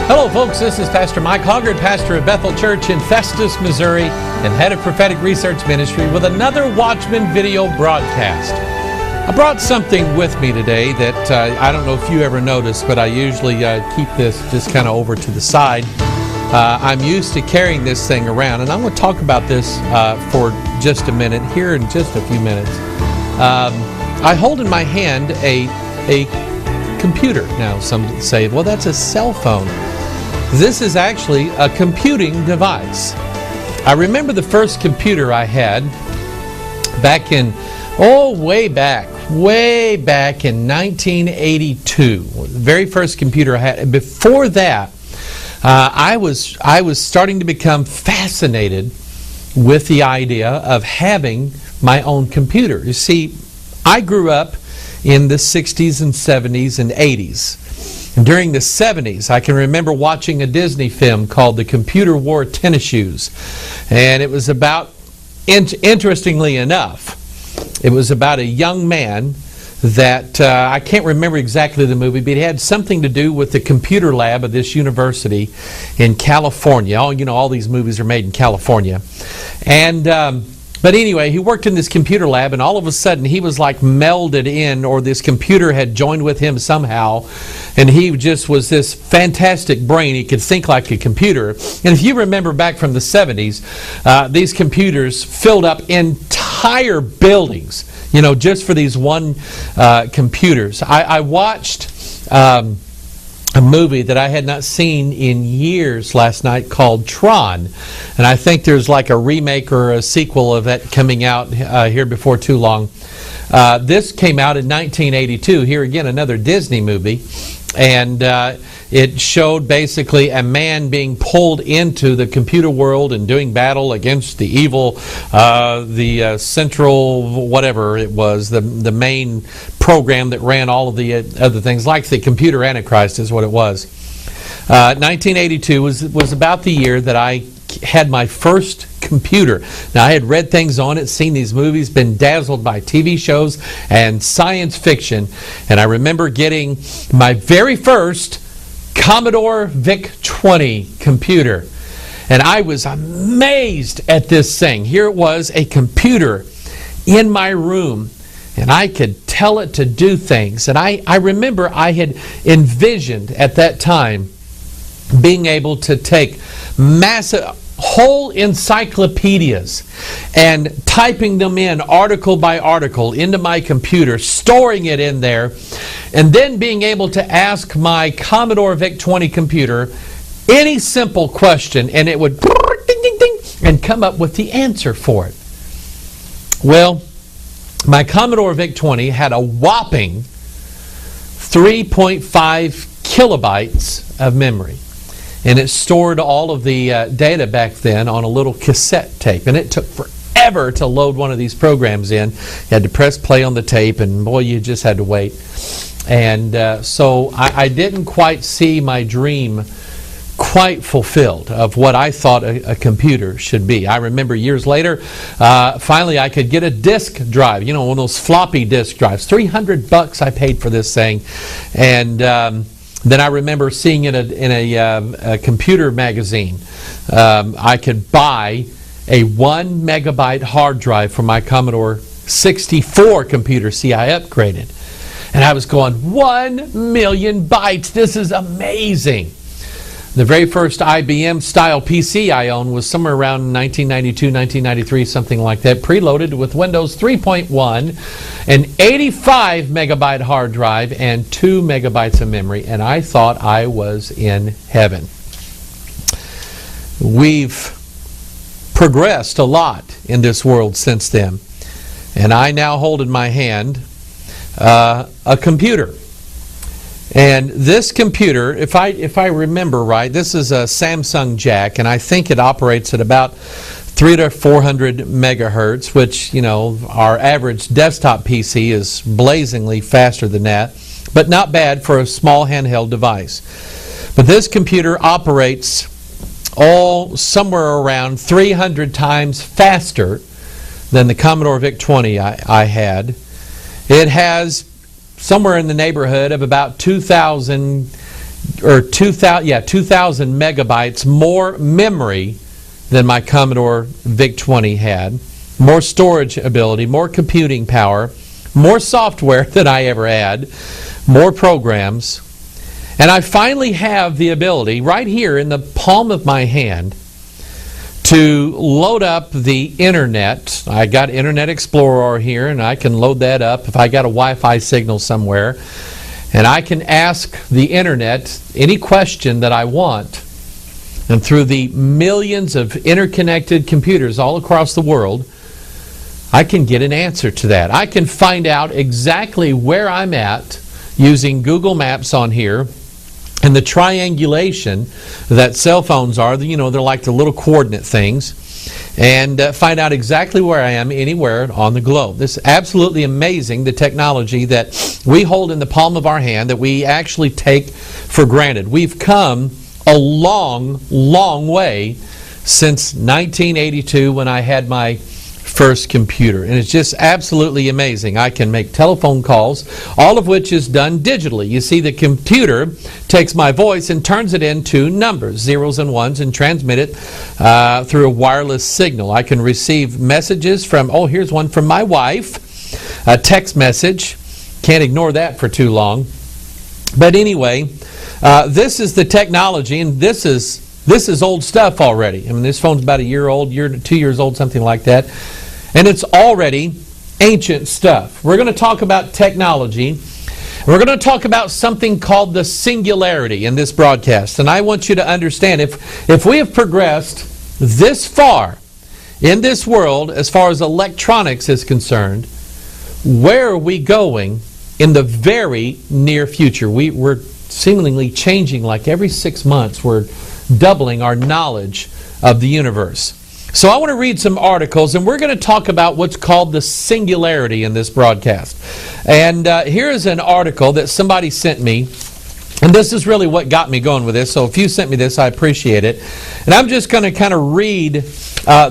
Hello folks, this is Pastor Mike Hoggard, pastor of Bethel Church in Festus, Missouri, and head of prophetic research ministry with another Watchman video broadcast. I brought something with me today that I don't know if you ever noticed, but I usually keep this just kind of over to the side. I'm used to carrying this thing around, and I'm going to talk about this for just a minute, here in just a few minutes. I hold in my hand a computer. Now, some say, well, that's a cell phone. This is actually a computing device. I remember the first computer I had back in, way back in 1982. The very first computer I had. Before that, I was starting to become fascinated with the idea of having my own computer. You see, I grew up in the 60s and 70s and 80s. During the 70s, I can remember watching a Disney film called The Computer Wore Tennis Shoes. And it was about, interestingly enough, it was about a young man that, I can't remember exactly the movie, but it had something to do with the computer lab of this university in California. All these movies are made in California. And but anyway, he worked in this computer lab, and all of a sudden he was like melded in, or this computer had joined with him somehow, and he just was this fantastic brain. He could think like a computer. And if you remember back from the 70s, these computers filled up entire buildings, just for these one computers. I watched a movie that I had not seen in years last night called Tron. And I think there's like a remake or a sequel of that coming out here before too long. This came out in 1982. Here again, another Disney movie. And it showed basically a man being pulled into the computer world and doing battle against the evil, the central, whatever it was, the main program that ran all of the other things, like the computer Antichrist is what it was. 1982 was about the year that I had my first computer. Now, I had read things on it, seen these movies, been dazzled by TV shows and science fiction, and I remember getting my very first Commodore VIC-20 computer. And I was amazed at this thing. Here it was, a computer in my room, and I could tell it to do things. And I remember I had envisioned at that time being able to take massive whole encyclopedias and typing them in article by article into my computer, storing it in there, and then being able to ask my Commodore VIC-20 computer any simple question, and it would ding, ding, ding, and come up with the answer for it. Well, my Commodore VIC-20 had a whopping 3.5 kilobytes of memory. And it stored all of the data back then on a little cassette tape. And it took forever to load one of these programs in. You had to press play on the tape, and boy, you just had to wait. And so I didn't quite see my dream quite fulfilled of what I thought a computer should be. I remember years later, finally I could get a disk drive, one of those floppy disk drives. $300 I paid for this thing. And then I remember seeing it in a computer magazine. I could buy a 1 megabyte hard drive for my Commodore 64 computer. See, I upgraded. And I was going, 1 million bytes. This is amazing. The very first IBM style PC I owned was somewhere around 1992, 1993, something like that, preloaded with Windows 3.1, an 85 megabyte hard drive, and 2 megabytes of memory, and I thought I was in heaven. We've progressed a lot in this world since then, and I now hold in my hand a computer. And this computer, if I remember right, this is a Samsung jack, and I think it operates at about 300 to 400 megahertz, which, our average desktop PC is blazingly faster than that, but not bad for a small handheld device. But this computer operates somewhere around 300 times faster than the Commodore VIC-20 I had. It has somewhere in the neighborhood of about 2,000 or 2,000 megabytes more memory than my Commodore VIC-20 had, more storage ability, more computing power, more software than I ever had, more programs. And I finally have the ability right here in the palm of my hand to load up the internet. I got Internet Explorer here, and I can load that up if I got a Wi-Fi signal somewhere. And I can ask the internet any question that I want. And through the millions of interconnected computers all across the world, I can get an answer to that. I can find out exactly where I'm at using Google Maps on here. And the triangulation that cell phones are, they're like the little coordinate things, and find out exactly where I am anywhere on the globe. This is absolutely amazing, the technology that we hold in the palm of our hand that we actually take for granted. We've come a long, long way since 1982 when I had my first computer, and it's just absolutely amazing. I can make telephone calls, all of which is done digitally. You see, the computer takes my voice and turns it into numbers, zeros and ones, and transmit it through a wireless signal. I can receive messages from, here's one from my wife, a text message. Can't ignore that for too long. But anyway, this is the technology, and this is old stuff already. I mean, this phone's about a year old, 2 years old, something like that. And it's already ancient stuff. We're going to talk about technology. We're going to talk about something called the singularity in this broadcast. And I want you to understand, if we have progressed this far in this world as far as electronics is concerned, where are we going in the very near future? We're seemingly changing like every 6 months. We're doubling our knowledge of the universe. So I want to read some articles, and we're going to talk about what's called the singularity in this broadcast. And here's an article that somebody sent me, and this is really what got me going with this. So if you sent me this, I appreciate it. And I'm just going to kind of read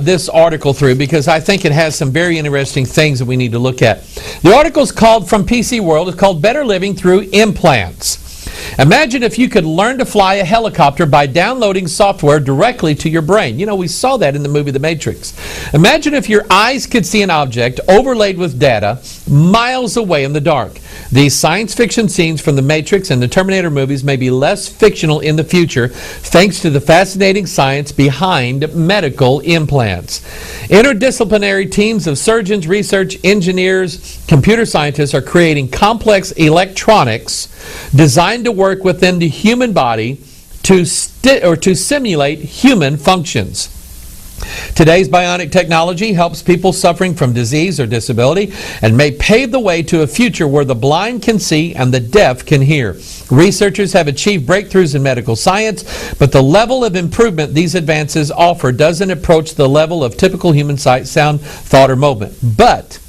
this article through because I think it has some very interesting things that we need to look at. The article's called from PC World. It's called Better Living Through Implants. Imagine if you could learn to fly a helicopter by downloading software directly to your brain. We saw that in the movie The Matrix. Imagine if your eyes could see an object overlaid with data miles away in the dark. These science fiction scenes from The Matrix and the Terminator movies may be less fictional in the future thanks to the fascinating science behind medical implants. Interdisciplinary teams of surgeons, research engineers, computer scientists are creating complex electronics designed to work within the human body to simulate human functions. Today's bionic technology helps people suffering from disease or disability and may pave the way to a future where the blind can see and the deaf can hear. Researchers have achieved breakthroughs in medical science, but the level of improvement these advances offer doesn't approach the level of typical human sight, sound, thought, or movement. But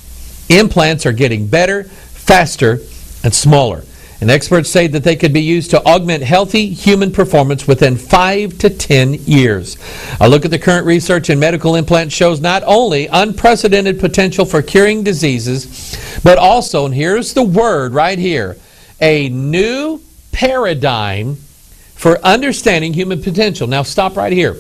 implants are getting better, faster, and smaller. And experts say that they could be used to augment healthy human performance within 5 to 10 years. A look at the current research in medical implants shows not only unprecedented potential for curing diseases, but also, and here's the word right here, a new paradigm for understanding human potential. Now stop right here.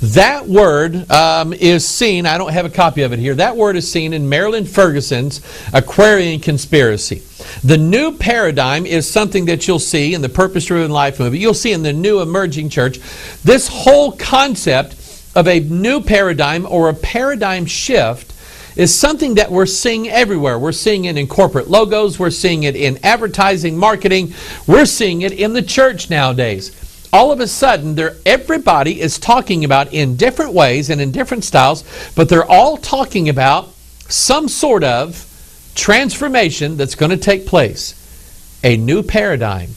That word is seen, I don't have a copy of it here, that word is seen in Marilyn Ferguson's Aquarian Conspiracy. The new paradigm is something that you'll see in the Purpose-Driven Life movie. You'll see in the New Emerging Church. This whole concept of a new paradigm or a paradigm shift is something that we're seeing everywhere. We're seeing it in corporate logos. We're seeing it in advertising, marketing. We're seeing it in the church nowadays. All of a sudden, everybody is talking about in different ways and in different styles, but they're all talking about some sort of transformation that's going to take place. A new paradigm,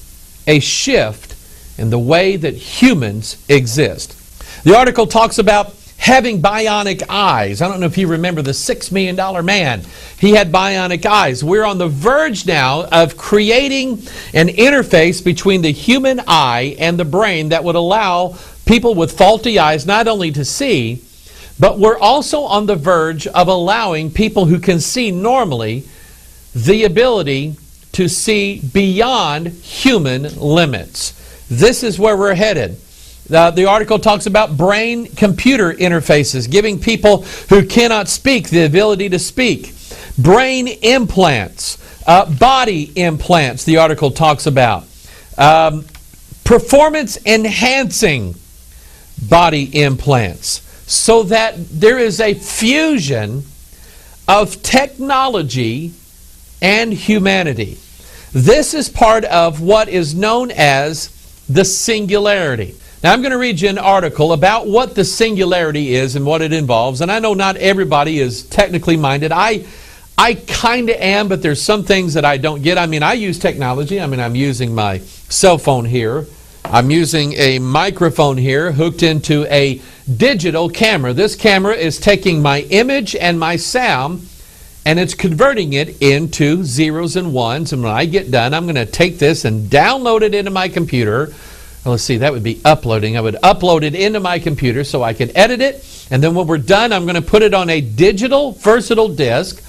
a shift in the way that humans exist. The article talks about having bionic eyes. I don't know if you remember the $6 million man. He had bionic eyes. We're on the verge now of creating an interface between the human eye and the brain that would allow people with faulty eyes not only to see, but we're also on the verge of allowing people who can see normally the ability to see beyond human limits. This is where we're headed. The article talks about brain-computer interfaces, giving people who cannot speak the ability to speak. Brain implants, body implants, the article talks about. Performance-enhancing body implants, so that there is a fusion of technology and humanity. This is part of what is known as the Singularity. Now, I'm going to read you an article about what the Singularity is and what it involves. And I know not everybody is technically minded. I kind of am, but there's some things that I don't get. I mean, I use technology. I mean, I'm using my cell phone here. I'm using a microphone here hooked into a digital camera. This camera is taking my image and my sound, and it's converting it into zeros and ones. And when I get done, I'm going to take this and download it into my computer. Well, let's see, that would be uploading. I would upload it into my computer so I can edit it. And then when we're done, I'm going to put it on a digital versatile disk,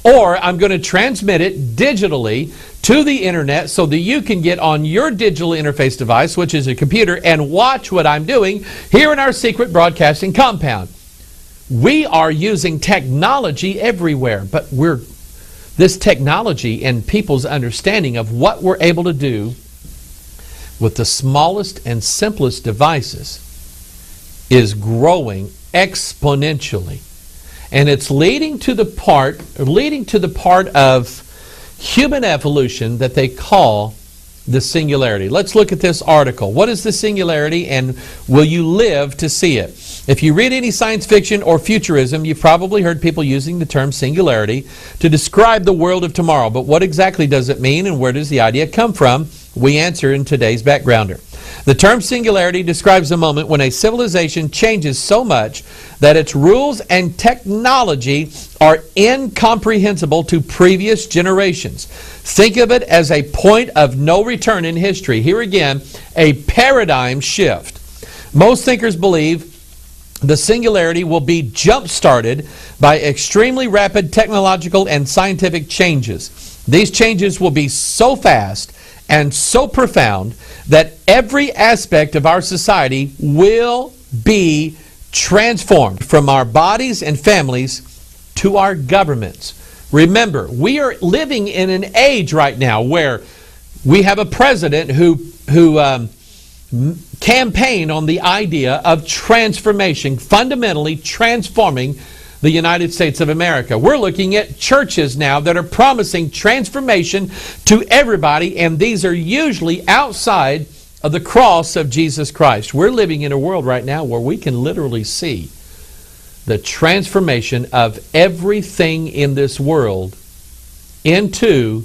or I'm going to transmit it digitally to the internet so that you can get on your digital interface device, which is a computer, and watch what I'm doing here in our secret broadcasting compound. We are using technology everywhere, but this technology and people's understanding of what we're able to do with the smallest and simplest devices is growing exponentially. And it's leading to the part of human evolution that they call the Singularity. Let's look at this article. What is the Singularity, and will you live to see it? If you read any science fiction or futurism, you've probably heard people using the term singularity to describe the world of tomorrow. But what exactly does it mean, and where does the idea come from? We answer in today's Backgrounder. The term singularity describes a moment when a civilization changes so much that its rules and technology are incomprehensible to previous generations. Think of it as a point of no return in history. Here again, a paradigm shift. Most thinkers believe the singularity will be jump-started by extremely rapid technological and scientific changes. These changes will be so fast and so profound that every aspect of our society will be transformed, from our bodies and families to our governments. Remember, we are living in an age right now where we have a president who campaigned on the idea of transformation, fundamentally transforming the United States of America. We're looking at churches now that are promising transformation to everybody, and these are usually outside of the cross of Jesus Christ. We're living in a world right now where we can literally see the transformation of everything in this world into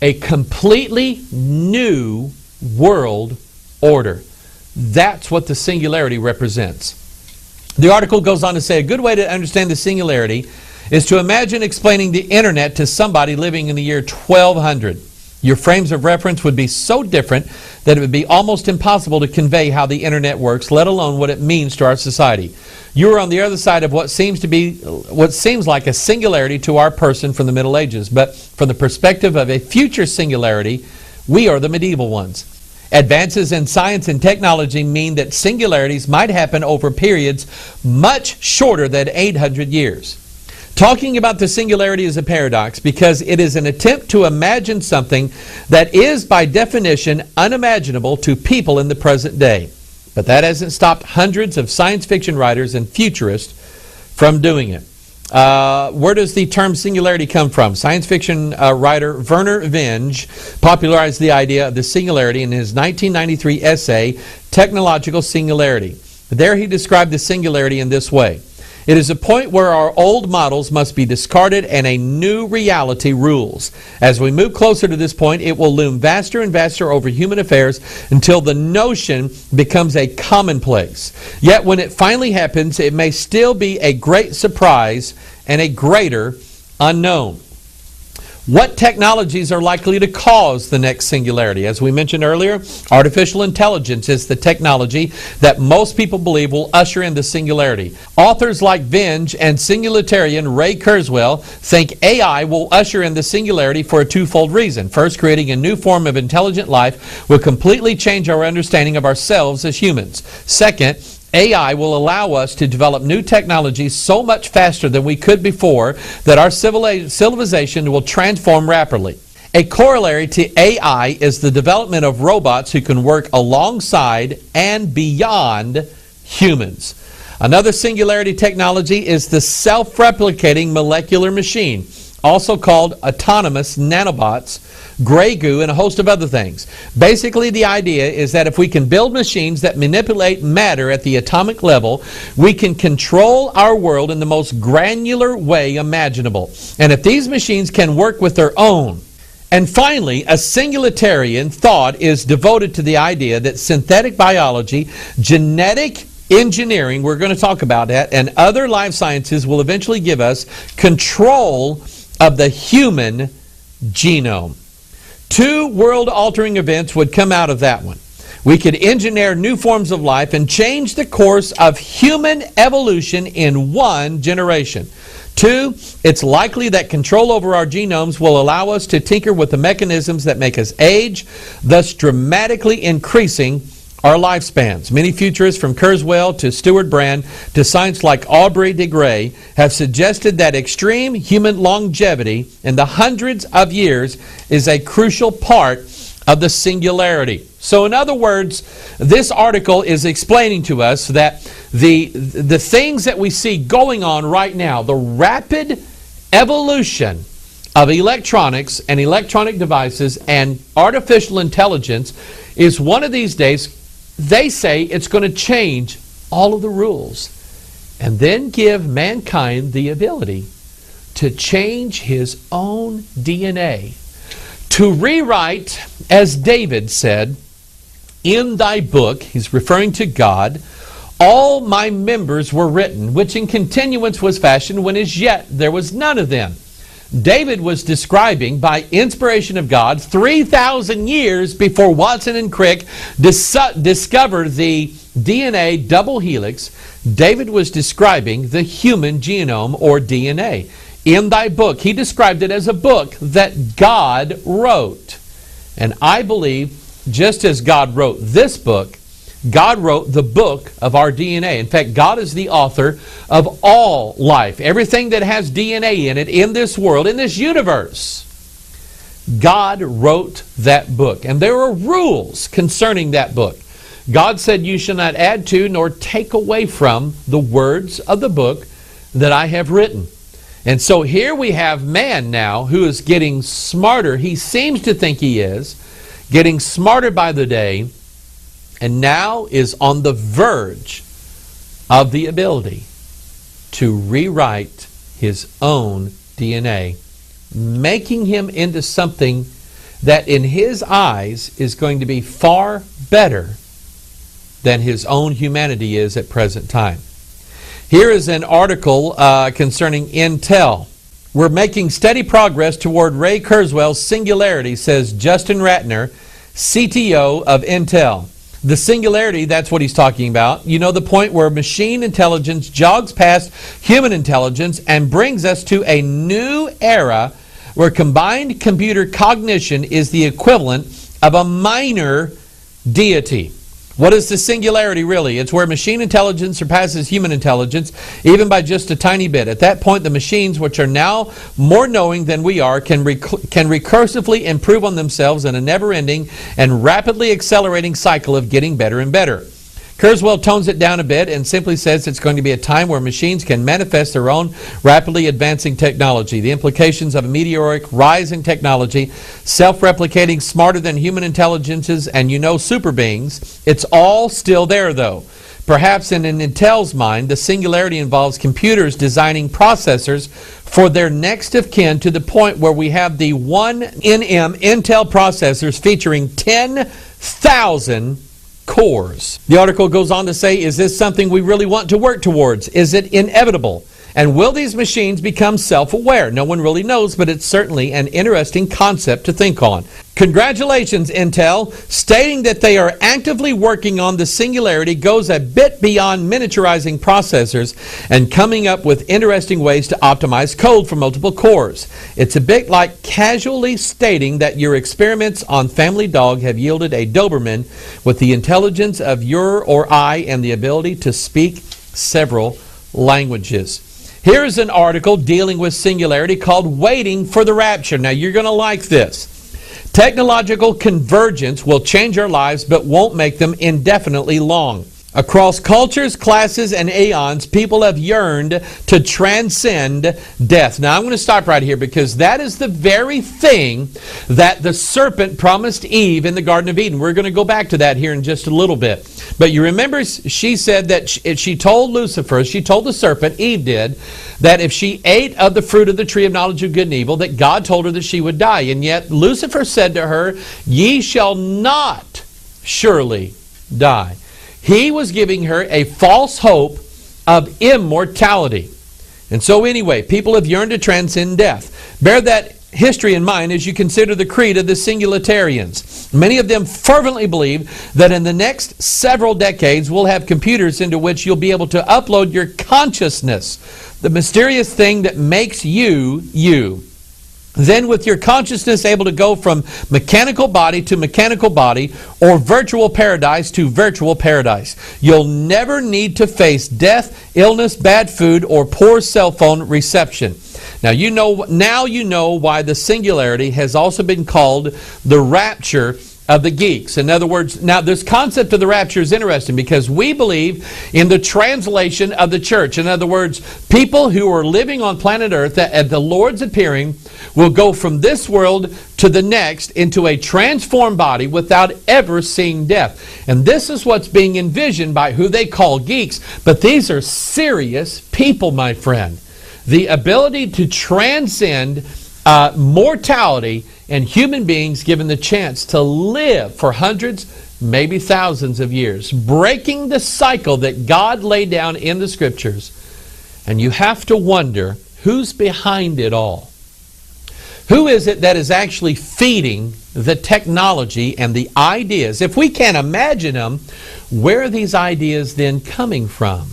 a completely new world order. That's what the singularity represents. The article goes on to say a good way to understand the singularity is to imagine explaining the internet to somebody living in the year 1200. Your frames of reference would be so different that it would be almost impossible to convey how the internet works, let alone what it means to our society. You are on the other side of what seems like a singularity to our person from the Middle Ages, but from the perspective of a future singularity, we are the medieval ones. Advances in science and technology mean that singularities might happen over periods much shorter than 800 years. Talking about the singularity is a paradox because it is an attempt to imagine something that is by definition unimaginable to people in the present day. But that hasn't stopped hundreds of science fiction writers and futurists from doing it. Where does the term singularity come from? Science fiction writer Werner Vinge popularized the idea of the singularity in his 1993 essay, Technological Singularity. There he described the singularity in this way. It is a point where our old models must be discarded and a new reality rules. As we move closer to this point, it will loom vaster and vaster over human affairs until the notion becomes a commonplace. Yet when it finally happens, it may still be a great surprise and a greater unknown. What technologies are likely to cause the next singularity? As we mentioned earlier, artificial intelligence is the technology that most people believe will usher in the singularity. Authors like Vinge and Singularitarian Ray Kurzweil think AI will usher in the singularity for a twofold reason. First, creating a new form of intelligent life will completely change our understanding of ourselves as humans. Second, AI will allow us to develop new technologies so much faster than we could before that our civilization will transform rapidly. A corollary to AI is the development of robots who can work alongside and beyond humans. Another singularity technology is the self-replicating molecular machine, also called autonomous nanobots, gray goo, and a host of other things. Basically, the idea is that if we can build machines that manipulate matter at the atomic level, we can control our world in the most granular way imaginable. And if these machines can work with their own. And finally, a singularitarian thought is devoted to the idea that synthetic biology, genetic engineering, we're going to talk about that, and other life sciences will eventually give us control of the human genome. Two world-altering events would come out of that one. We could engineer new forms of life and change the course of human evolution in one generation. Two, it's likely that control over our genomes will allow us to tinker with the mechanisms that make us age, thus dramatically increasing our lifespans. Many futurists, from Kurzweil to Stuart Brand to science like Aubrey de Grey, have suggested that extreme human longevity in the hundreds of years is a crucial part of the singularity. So in other words, this article is explaining to us that the things that we see going on right now, the rapid evolution of electronics and electronic devices and artificial intelligence, is one of these days, they say, it's going to change all of the rules and then give mankind the ability to change his own DNA, to rewrite, as David said, in thy book, he's referring to God, all my members were written, which in continuance was fashioned when as yet there was none of them. David was describing, by inspiration of God, 3,000 years before Watson and Crick discovered the DNA double helix. David was describing the human genome, or DNA. In thy book, he described it as a book that God wrote. And I believe, just as God wrote this book, God wrote the book of our DNA. In fact, God is the author of all life. Everything that has DNA in it, in this world, in this universe, God wrote that book. And there are rules concerning that book. God said, you shall not add to nor take away from the words of the book that I have written. And so here we have man now who is getting smarter. He seems to think he is getting smarter by the day, and now is on the verge of the ability to rewrite his own DNA, making him into something that in his eyes is going to be far better than his own humanity is at present time. Here is an article concerning Intel. We're making steady progress toward Ray Kurzweil's singularity, says Justin Ratner, CTO of Intel. The singularity, that's what he's talking about. You know, the point where machine intelligence jogs past human intelligence and brings us to a new era where combined computer cognition is the equivalent of a minor deity. What is the singularity really? It's where machine intelligence surpasses human intelligence, even by just a tiny bit. At that point, the machines, which are now more knowing than we are, can recursively improve on themselves in a never-ending and rapidly accelerating cycle of getting better and better. Kurzweil tones it down a bit and simply says it's going to be a time where machines can manifest their own rapidly advancing technology. The implications of a meteoric rise in technology, self-replicating, smarter than human intelligences, and super beings, it's all still there though. Perhaps in an Intel's mind, the singularity involves computers designing processors for their next of kin to the point where we have the 1nm Intel processors featuring 10,000 cores. The article goes on to say, is this something we really want to work towards? Is it inevitable? And will these machines become self-aware? No one really knows, but it's certainly an interesting concept to think on. Congratulations, Intel. Stating that they are actively working on the Singularity goes a bit beyond miniaturizing processors and coming up with interesting ways to optimize code for multiple cores. It's a bit like casually stating that your experiments on Family Dog have yielded a Doberman with the intelligence of your or I and the ability to speak several languages. Here's an article dealing with Singularity called Waiting for the Rapture. Now, you're going to like this. Technological convergence will change our lives but won't make them indefinitely long. Across cultures, classes, and aeons, people have yearned to transcend death. Now, I'm going to stop right here because that is the very thing that the serpent promised Eve in the Garden of Eden. We're going to go back to that here in just a little bit. But you remember she said that she told Lucifer, she told the serpent, Eve did, that if she ate of the fruit of the tree of knowledge of good and evil, that God told her that she would die. And yet Lucifer said to her, ye shall not surely die. He was giving her a false hope of immortality. And so anyway, people have yearned to transcend death. Bear that history in mind as you consider the creed of the Singularitarians. Many of them fervently believe that in the next several decades we'll have computers into which you'll be able to upload your consciousness, the mysterious thing that makes you, you. Then with your consciousness able to go from mechanical body to mechanical body or virtual paradise to virtual paradise. You'll never need to face death, illness, bad food, or poor cell phone reception. Now you know why the Singularity has also been called the rapture of the geeks. In other words, now this concept of the rapture is interesting because we believe in the translation of the church. In other words, people who are living on planet Earth at the Lord's appearing will go from this world to the next into a transformed body without ever seeing death. And this is what's being envisioned by who they call geeks. But these are serious people, my friend. The ability to transcend mortality and human beings given the chance to live for hundreds, maybe thousands of years, breaking the cycle that God laid down in the Scriptures. And you have to wonder, who's behind it all? Who is it that is actually feeding the technology and the ideas? If we can't imagine them, where are these ideas then coming from?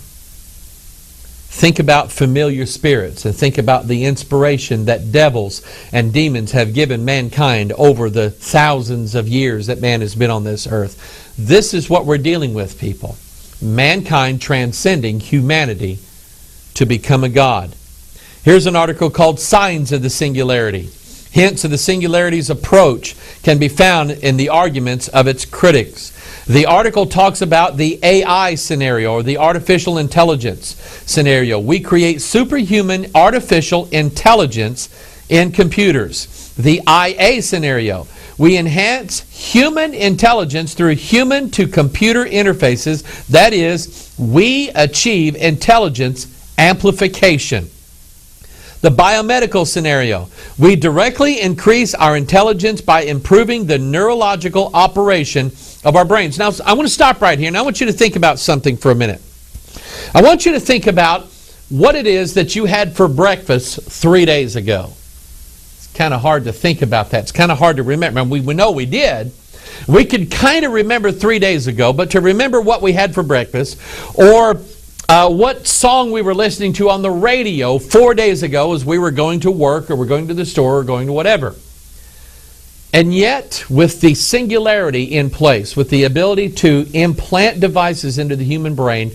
Think about familiar spirits and think about the inspiration that devils and demons have given mankind over the thousands of years that man has been on this earth. This is what we're dealing with, people. Mankind transcending humanity to become a God. Here's an article called Signs of the Singularity. Hints of the Singularity's approach can be found in the arguments of its critics. The article talks about the AI scenario, or the artificial intelligence scenario. We create superhuman artificial intelligence in computers. The IA scenario. We enhance human intelligence through human to computer interfaces. That is, we achieve intelligence amplification. The biomedical scenario. We directly increase our intelligence by improving the neurological operation of our brains. Now, I want to stop right here, and I want you to think about something for a minute. I want you to think about what it is that you had for breakfast 3 days ago. It's kind of hard to think about that. It's kind of hard to remember. We know we did. We could kind of remember 3 days ago, but to remember what we had for breakfast, or what song we were listening to on the radio 4 days ago as we were going to work or we're going to the store or going to whatever. And yet, with the Singularity in place, with the ability to implant devices into the human brain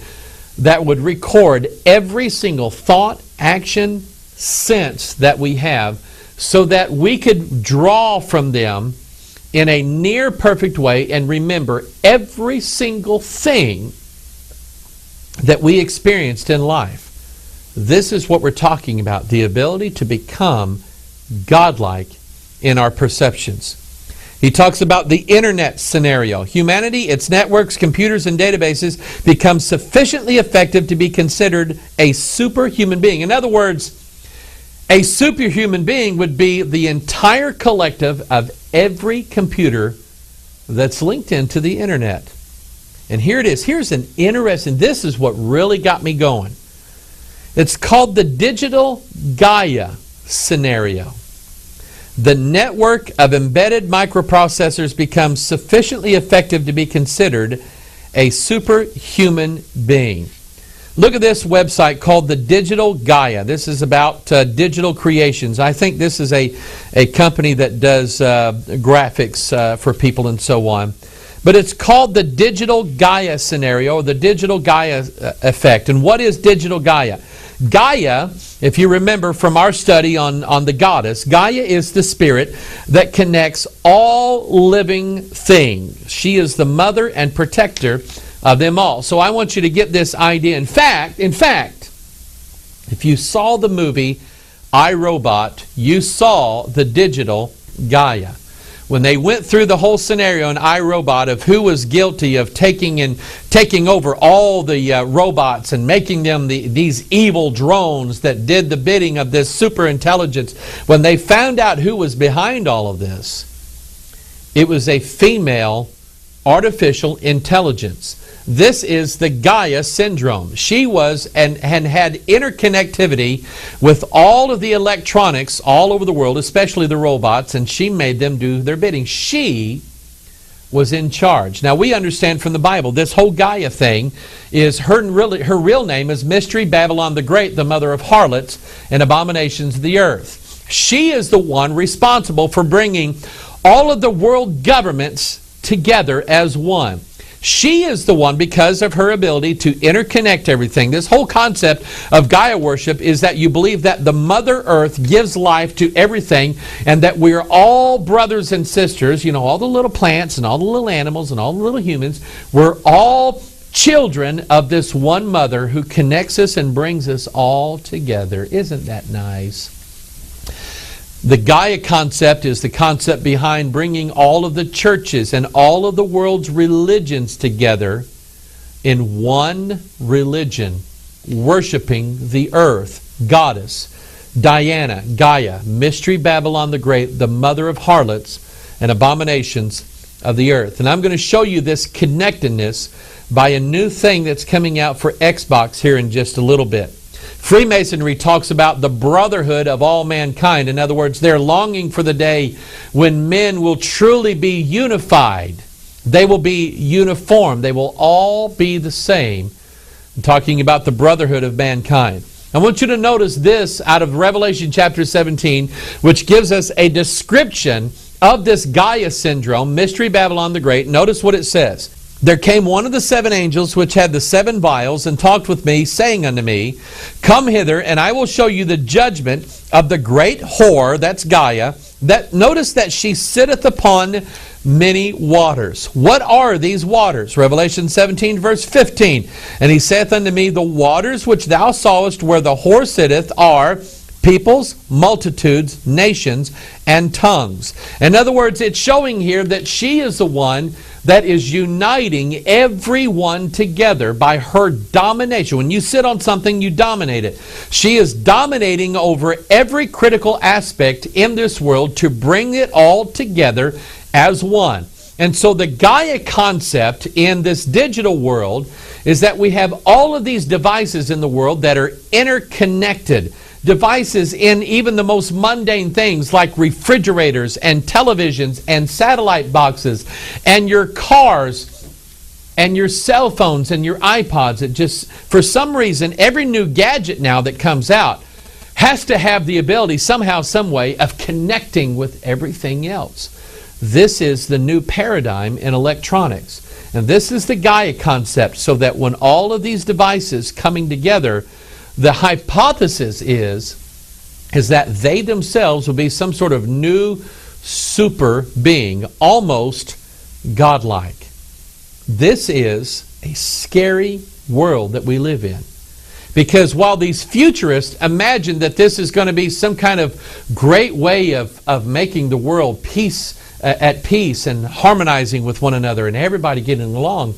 that would record every single thought, action, sense that we have so that we could draw from them in a near perfect way and remember every single thing that we experienced in life. This is what we're talking about, the ability to become godlike in our perceptions. He talks about the internet scenario. Humanity, its networks, computers, and databases become sufficiently effective to be considered a superhuman being. In other words, a superhuman being would be the entire collective of every computer that's linked into the internet. And here it is. Here's an interesting, this is what really got me going. It's called the digital Gaia scenario. The network of embedded microprocessors becomes sufficiently effective to be considered a superhuman being. Look at this website called the Digital Gaia. This is about digital creations. I think this is a company that does graphics for people and so on. But it's called the Digital Gaia scenario, or the Digital Gaia effect. And what is Digital Gaia? Gaia, if you remember from our study on the goddess, Gaia is the spirit that connects all living things. She is the mother and protector of them all. So I want you to get this idea. In fact, if you saw the movie I, Robot, you saw the digital Gaia. When they went through the whole scenario in I, Robot of who was guilty of taking over all the robots and making them these evil drones that did the bidding of this super intelligence, when they found out who was behind all of this, it was a female artificial intelligence. This is the Gaia syndrome. She was and had interconnectivity with all of the electronics all over the world, especially the robots, and she made them do their bidding. She was in charge. Now we understand from the Bible, this whole Gaia thing is her real name is Mystery Babylon the Great, the mother of harlots and abominations of the earth. She is the one responsible for bringing all of the world governments together as one. She is the one, because of her ability to interconnect everything. This whole concept of Gaia worship is that you believe that the Mother Earth gives life to everything, and that we're all brothers and sisters, all the little plants and all the little animals and all the little humans. We're all children of this one mother who connects us and brings us all together. Isn't that nice? The Gaia concept is the concept behind bringing all of the churches and all of the world's religions together in one religion, worshiping the earth, goddess, Diana, Gaia, Mystery Babylon the Great, the mother of harlots and abominations of the earth. And I'm going to show you this connectedness by a new thing that's coming out for Xbox here in just a little bit. Freemasonry talks about the brotherhood of all mankind. In other words, they're longing for the day when men will truly be unified. They will be uniform. They will all be the same. I'm talking about the brotherhood of mankind. I want you to notice this out of Revelation chapter 17, which gives us a description of this Gaia syndrome, Mystery Babylon the Great. Notice what it says. There came one of the seven angels which had the seven vials, and talked with me, saying unto me, Come hither, and I will show you the judgment of the great whore, that's Gaia, that notice that she sitteth upon many waters. What are these waters? Revelation 17 verse 15. And he saith unto me, The waters which thou sawest where the whore sitteth are peoples, multitudes, nations, and tongues. In other words, it's showing here that she is the one that is uniting everyone together by her domination. When you sit on something, you dominate it. She is dominating over every critical aspect in this world to bring it all together as one. And so the Gaia concept in this digital world is that we have all of these devices in the world that are interconnected. Devices in even the most mundane things like refrigerators and televisions and satellite boxes and your cars and your cell phones and your iPods. It just, for some reason, every new gadget now that comes out has to have the ability somehow, some way of connecting with everything else. This is the new paradigm in electronics. And this is the Gaia concept, so that when all of these devices coming together, the hypothesis is that they themselves will be some sort of new super being, almost godlike. This is a scary world that we live in. Because while these futurists imagine that this is going to be some kind of great way of making the world at peace and harmonizing with one another and everybody getting along,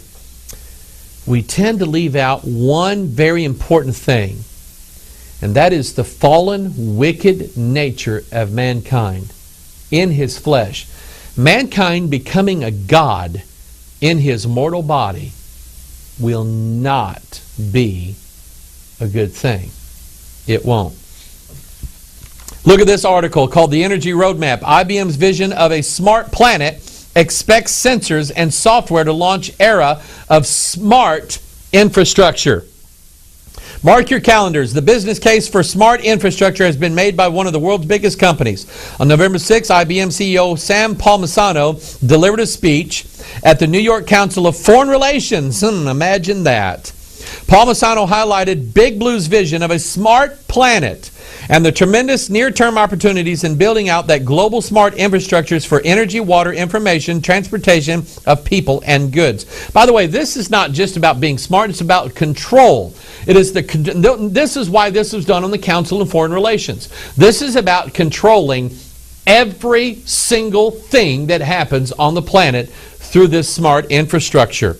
we tend to leave out one very important thing, and that is the fallen, wicked nature of mankind in his flesh. Mankind becoming a god in his mortal body will not be a good thing. It won't. Look at this article called The Energy Roadmap. IBM's vision of a smart planet expects sensors and software to launch era of smart infrastructure. Mark your calendars. The business case for smart infrastructure has been made by one of the world's biggest companies. On November 6, IBM CEO Sam Palmisano delivered a speech at the New York Council of Foreign Relations. Imagine that. Palmisano highlighted Big Blue's vision of a smart planet and the tremendous near-term opportunities in building out that global smart infrastructures for energy, water, information, transportation of people and goods. By the way, this is not just about being smart, it's about control. This is why this was done on the Council of Foreign Relations. This is about controlling every single thing that happens on the planet through this smart infrastructure.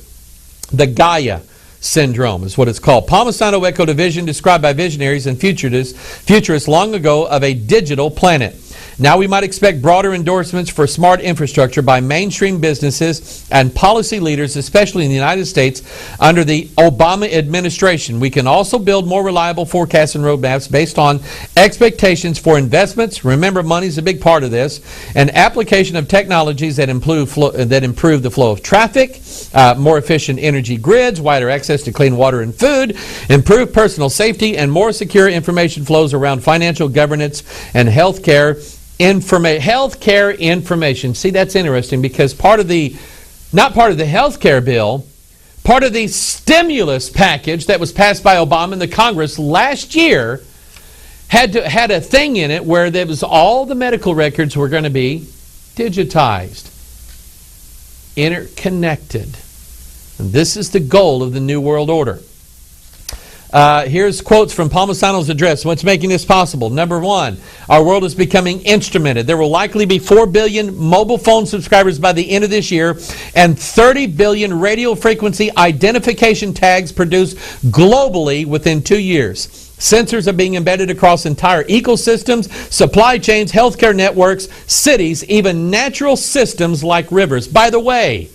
The Gaia syndrome is what it's called. Palmisano echoed a vision described by visionaries and futurists long ago of a digital planet. Now we might expect broader endorsements for smart infrastructure by mainstream businesses and policy leaders, especially in the United States under the Obama administration. We can also build more reliable forecasts and roadmaps based on expectations for investments. Remember, money is a big part of this. And application of technologies that improve the flow of traffic, more efficient energy grids, wider access to clean water and food, improved personal safety, and more secure information flows around financial governance and healthcare information. See, that's interesting because not part of the healthcare bill, part of the stimulus package that was passed by Obama in the Congress last year had a thing in it where there was all the medical records were going to be digitized, interconnected. And this is the goal of the New World Order. Here's quotes from Palmisano's address. What's making this possible? Number one, our world is becoming instrumented. There will likely be 4 billion mobile phone subscribers by the end of this year and 30 billion radio frequency identification tags produced globally within 2 years. Sensors are being embedded across entire ecosystems, supply chains, healthcare networks, cities, even natural systems like rivers. By the way,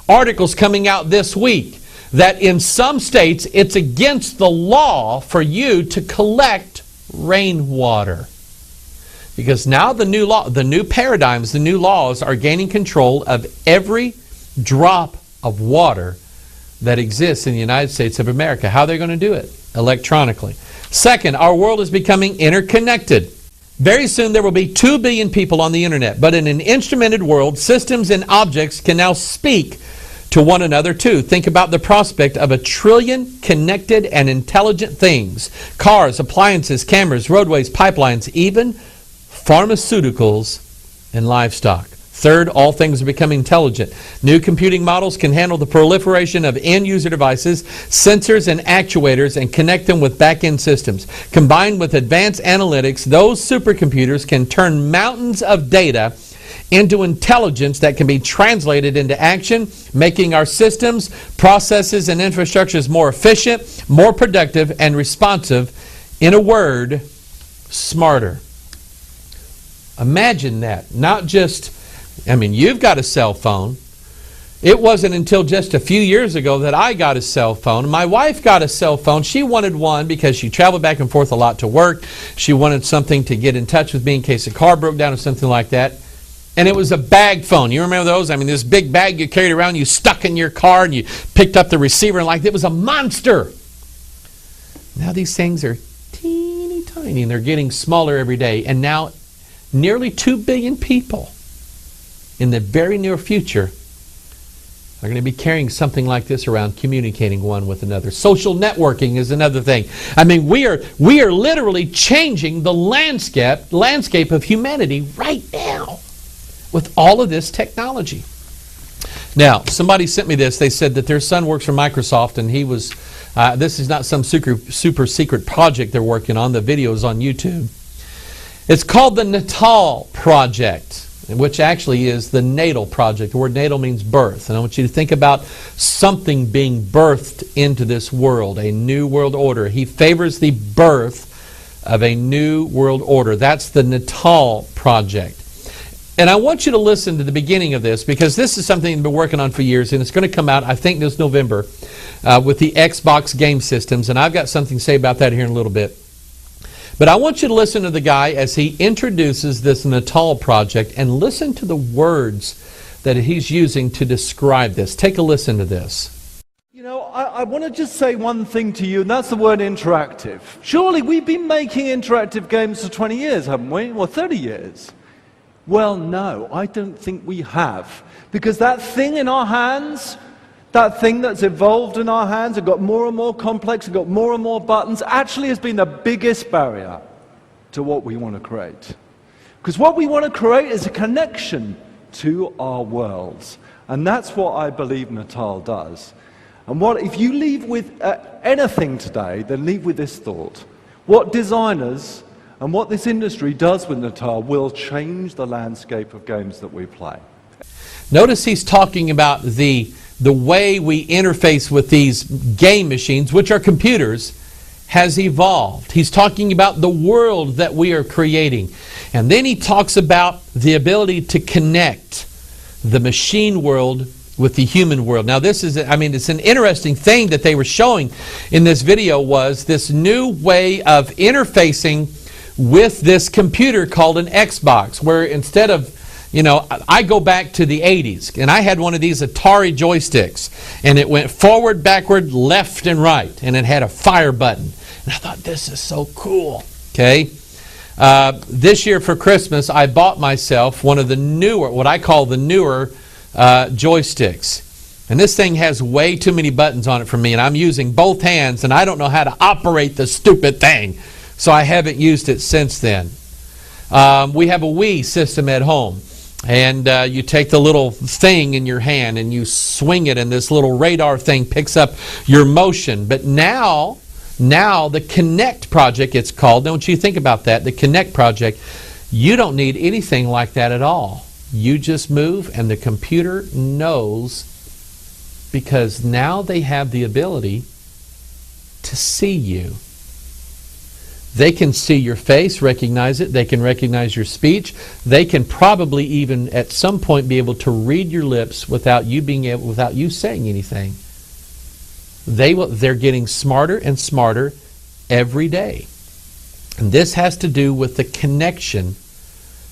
articles coming out this week that in some states it's against the law for you to collect rainwater. Because now the new paradigms, the new laws are gaining control of every drop of water that exists in the United States of America. How are they going to do it? Electronically. Second, our world is becoming interconnected. Very soon there will be 2 billion people on the internet, but in an instrumented world, systems and objects can now speak to one another too. Think about the prospect of 1 trillion connected and intelligent things. Cars, appliances, cameras, roadways, pipelines, even pharmaceuticals and livestock. Third, all things are becoming intelligent. New computing models can handle the proliferation of end-user devices, sensors, and actuators and connect them with back-end systems. Combined with advanced analytics, those supercomputers can turn mountains of data into intelligence that can be translated into action, making our systems, processes, and infrastructures more efficient, more productive, and responsive. In a word, smarter. Imagine that. Not just, you've got a cell phone. It wasn't until just a few years ago that I got a cell phone. My wife got a cell phone. She wanted one because she traveled back and forth a lot to work. She wanted something to get in touch with me in case a car broke down or something like that. And it was a bag phone. You remember those? this big bag you carried around, you stuck in your car, and you picked up the receiver, and it was a monster. Now these things are teeny tiny, and they're getting smaller every day. And now nearly 2 billion people in the very near future are going to be carrying something like this around, communicating one with another. Social networking is another thing. We are literally changing the landscape of humanity right now with all of this technology. Now, somebody sent me this. They said that their son works for Microsoft, and he was, this is not some super secret project they're working on. The video is on YouTube. It's called the Natal Project, which actually is the natal project. The word natal means birth. And I want you to think about something being birthed into this world, a new world order. He favors the birth of a new world order. That's the Natal Project. And I want you to listen to the beginning of this, because this is something I've been working on for years, and it's going to come out, I think, this November with the Xbox game systems, and I've got something to say about that here in a little bit. But I want you to listen to the guy as he introduces this Natal project, and listen to the words that he's using to describe this. Take a listen to this. You know, I want to just say one thing to you, and that's the word interactive. Surely we've been making interactive games for 20 years, haven't we? Or 30 years? Well, no, I don't think we have. Because that thing in our hands, that thing that's evolved in our hands, it got more and more complex, it got more and more buttons, actually has been the biggest barrier to what we want to create. Because what we want to create is a connection to our worlds. And that's what I believe Natal does. And if you leave with anything today, then leave with this thought. What designers and what this industry does with Natal will change the landscape of games that we play. Notice he's talking about the way we interface with these game machines, which are computers, has evolved. He's talking about the world that we are creating. And then he talks about the ability to connect the machine world with the human world. Now this is, it's an interesting thing that they were showing in this video, was this new way of interfacing with this computer called an Xbox, where instead of, I go back to the 80s, and I had one of these Atari joysticks, and it went forward, backward, left, and right, and it had a fire button. And I thought, this is so cool. Okay? This year for Christmas, I bought myself one of the newer, what I call the newer joysticks. And this thing has way too many buttons on it for me, and I'm using both hands, and I don't know how to operate the stupid thing. So I haven't used it since then. We have a Wii system at home. And you take the little thing in your hand and you swing it, and this little radar thing picks up your motion. But now the Kinect project, it's called. Don't you think about that? The Kinect project, you don't need anything like that at all. You just move and the computer knows, because now they have the ability to see you. They can see your face, recognize it. They can recognize your speech. They can probably even at some point be able to read your lips without you saying anything. They're getting smarter and smarter every day. And this has to do with the connection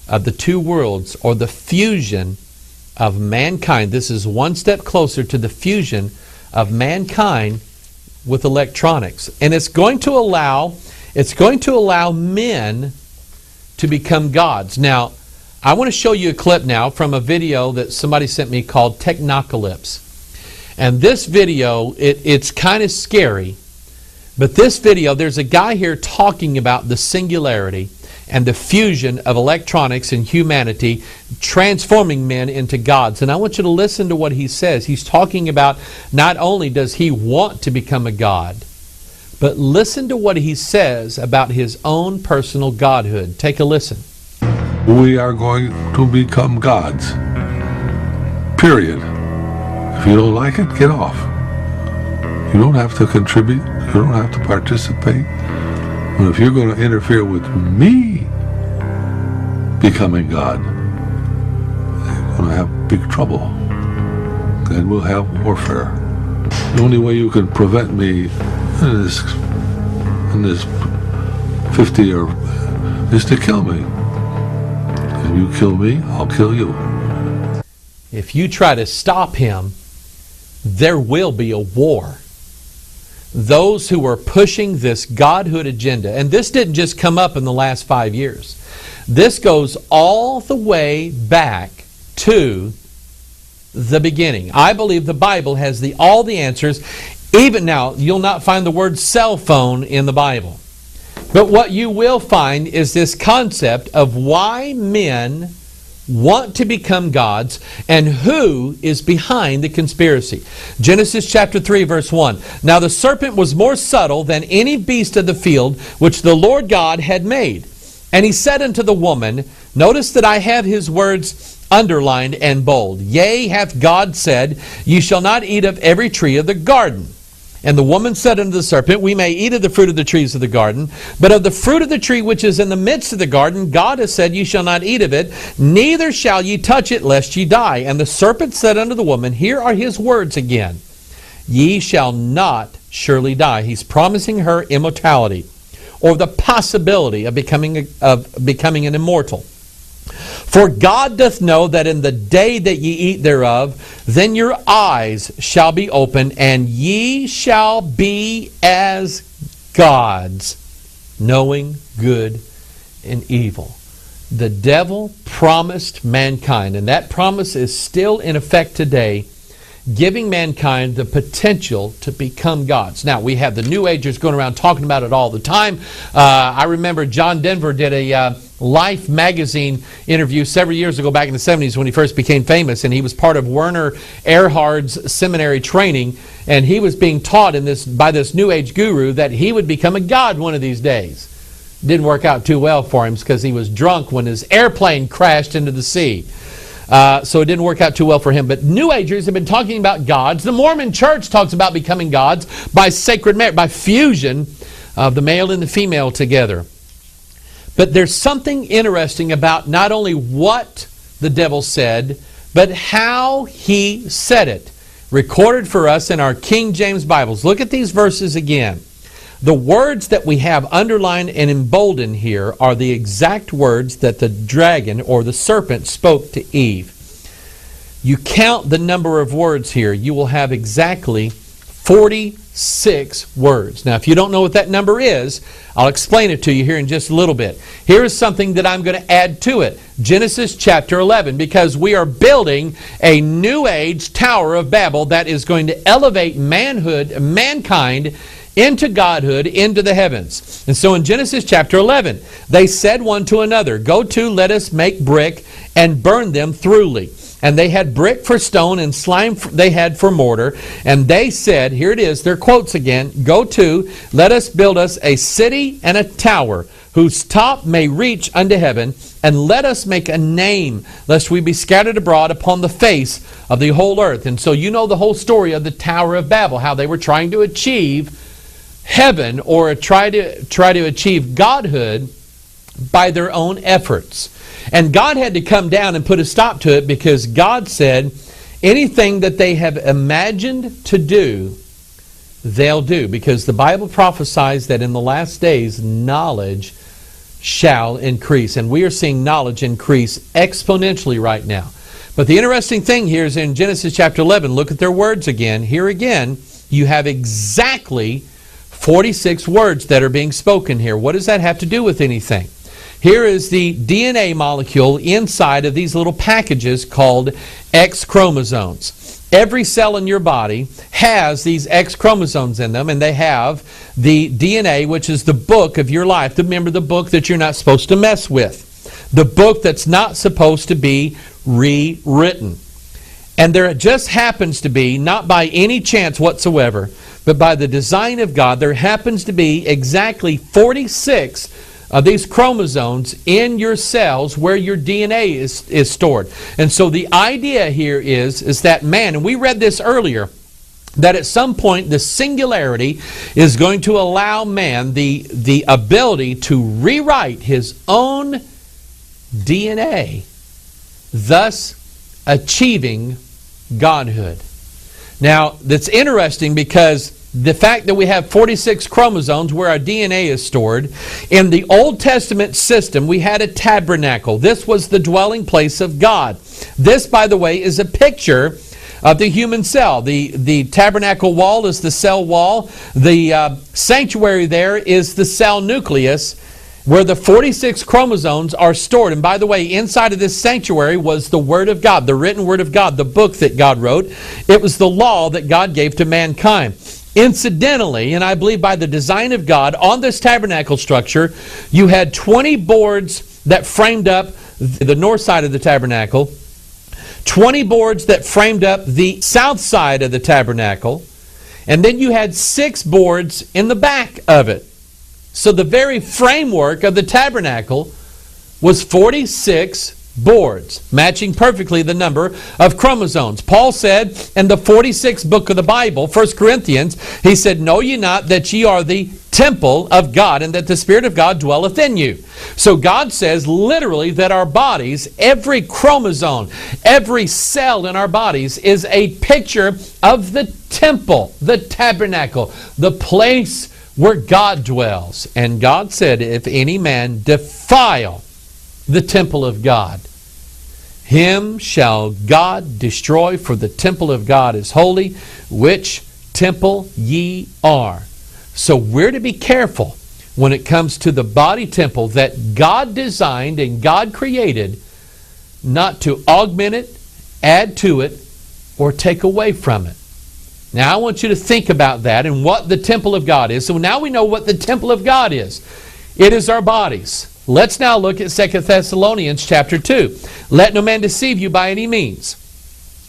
of the two worlds, or the fusion of mankind. This is one step closer to the fusion of mankind with electronics. And it's going to allow men to become gods. Now, I want to show you a clip now from a video that somebody sent me called Technocalypse. And this video, it's kind of scary. But this video, there's a guy here talking about the singularity and the fusion of electronics and humanity, transforming men into gods. And I want you to listen to what he says. He's talking about not only does he want to become a god, but listen to what he says about his own personal godhood. Take a listen. We are going to become gods. Period. If you don't like it, get off. You don't have to contribute. You don't have to participate. But if you're going to interfere with me becoming God, you're going to have big trouble. And we'll have warfare. The only way you can prevent me in this 50 is to kill me. If you kill me, I'll kill you. If you try to stop him, there will be a war. Those who are pushing this godhood agenda, and this didn't just come up in the last 5 years. This goes all the way back to the beginning. I believe the Bible has all the answers. Even now, you'll not find the word cell phone in the Bible. But what you will find is this concept of why men want to become gods and who is behind the conspiracy. Genesis chapter 3 verse 1. Now the serpent was more subtle than any beast of the field which the Lord God had made. And he said unto the woman, notice that I have his words underlined and bold. Yea, hath God said, ye shall not eat of every tree of the garden. And the woman said unto the serpent, we may eat of the fruit of the trees of the garden, but of the fruit of the tree which is in the midst of the garden, God has said, ye shall not eat of it, neither shall ye touch it, lest ye die. And the serpent said unto the woman, here are his words again, ye shall not surely die. He's promising her immortality. or the possibility of becoming an immortal. For God doth know that in the day that ye eat thereof, then your eyes shall be opened, and ye shall be as gods, knowing good and evil. The devil promised mankind, and that promise is still in effect today, giving mankind the potential to become gods. Now, we have the New Agers going around talking about it all the time. I remember John Denver did a Life magazine interview several years ago back in the 70s when he first became famous, and he was part of Werner Erhard's seminary training, and he was being taught by this New Age guru that he would become a god one of these days. Didn't work out too well for him because he was drunk when his airplane crashed into the sea. So it didn't work out too well for him. But New Agers have been talking about gods. The Mormon Church talks about becoming gods by sacred marriage, by fusion of the male and the female together. But there's something interesting about not only what the devil said, but how he said it. Recorded for us in our King James Bibles. Look at these verses again. The words that we have underlined and emboldened here are the exact words that the dragon or the serpent spoke to Eve. You count the number of words here, you will have exactly 46 words. Now, if you don't know what that number is, I'll explain it to you here in just a little bit. Here is something that I'm going to add to it. Genesis chapter 11, because we are building a New Age Tower of Babel that is going to elevate mankind into godhood, into the heavens. And so in Genesis chapter 11, they said one to another, Go to, let us make brick, and burn them thoroughly. And they had brick for stone, and slime they had for mortar. And they said, here it is, their quotes again, Go to, let us build us a city and a tower, whose top may reach unto heaven, and let us make a name, lest we be scattered abroad upon the face of the whole earth. And so you know the whole story of the Tower of Babel, how they were trying to achieve heaven or try to achieve godhood by their own efforts. And God had to come down and put a stop to it, because God said anything that they have imagined to do, they'll do. Because the Bible prophesies that in the last days knowledge shall increase. And we are seeing knowledge increase exponentially right now. But the interesting thing here is in Genesis chapter 11, look at their words again. Here again, you have exactly 46 words that are being spoken here. What does that have to do with anything? Here is the DNA molecule inside of these little packages called X chromosomes. Every cell in your body has these X chromosomes in them, and they have the DNA, which is the book of your life. Remember, the book that you're not supposed to mess with. The book that's not supposed to be rewritten. And there just happens to be, not by any chance whatsoever, but by the design of God, there happens to be exactly 46 of these chromosomes in your cells where your DNA is stored. And so the idea here is that man, and we read this earlier, that at some point the singularity is going to allow man the ability to rewrite his own DNA, thus achieving godhood. Now, that's interesting because the fact that we have 46 chromosomes where our DNA is stored, in the Old Testament system, we had a tabernacle. This was the dwelling place of God. This, by the way, is a picture of the human cell. The tabernacle wall is the cell wall. The sanctuary there is the cell nucleus, where the 46 chromosomes are stored. And by the way, inside of this sanctuary was the Word of God, the written Word of God, the book that God wrote. It was the law that God gave to mankind. Incidentally, and I believe by the design of God, on this tabernacle structure, you had 20 boards that framed up the north side of the tabernacle, 20 boards that framed up the south side of the tabernacle, and then you had 6 boards in the back of it. So the very framework of the tabernacle was 46 boards, matching perfectly the number of chromosomes. Paul said in the 46th book of the Bible, 1 Corinthians, he said, Know ye not that ye are the temple of God, and that the Spirit of God dwelleth in you? So God says literally that our bodies, every chromosome, every cell in our bodies is a picture of the temple, the tabernacle, the place where God dwells. And God said, if any man defile the temple of God, him shall God destroy, for the temple of God is holy, which temple ye are. So we're to be careful when it comes to the body temple that God designed and God created, not to augment it, add to it, or take away from it. Now I want you to think about that and what the temple of God is. So now we know what the temple of God is. It is our bodies. Let's now look at 2 Thessalonians chapter 2. Let no man deceive you by any means.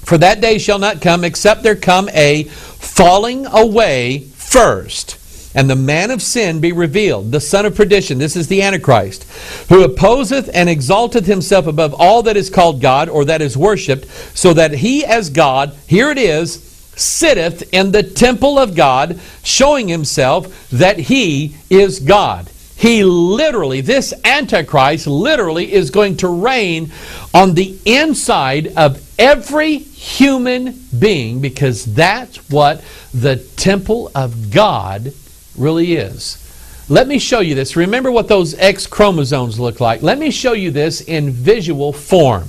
For that day shall not come, except there come a falling away first, and the man of sin be revealed, the son of perdition. This is the Antichrist, who opposeth and exalteth himself above all that is called God, or that is worshipped, so that he as God, here it is, sitteth in the temple of God, showing himself that he is God. He literally, this Antichrist literally is going to reign on the inside of every human being, because that's what the temple of God really is. Let me show you this. Remember what those X chromosomes look like. Let me show you this in visual form.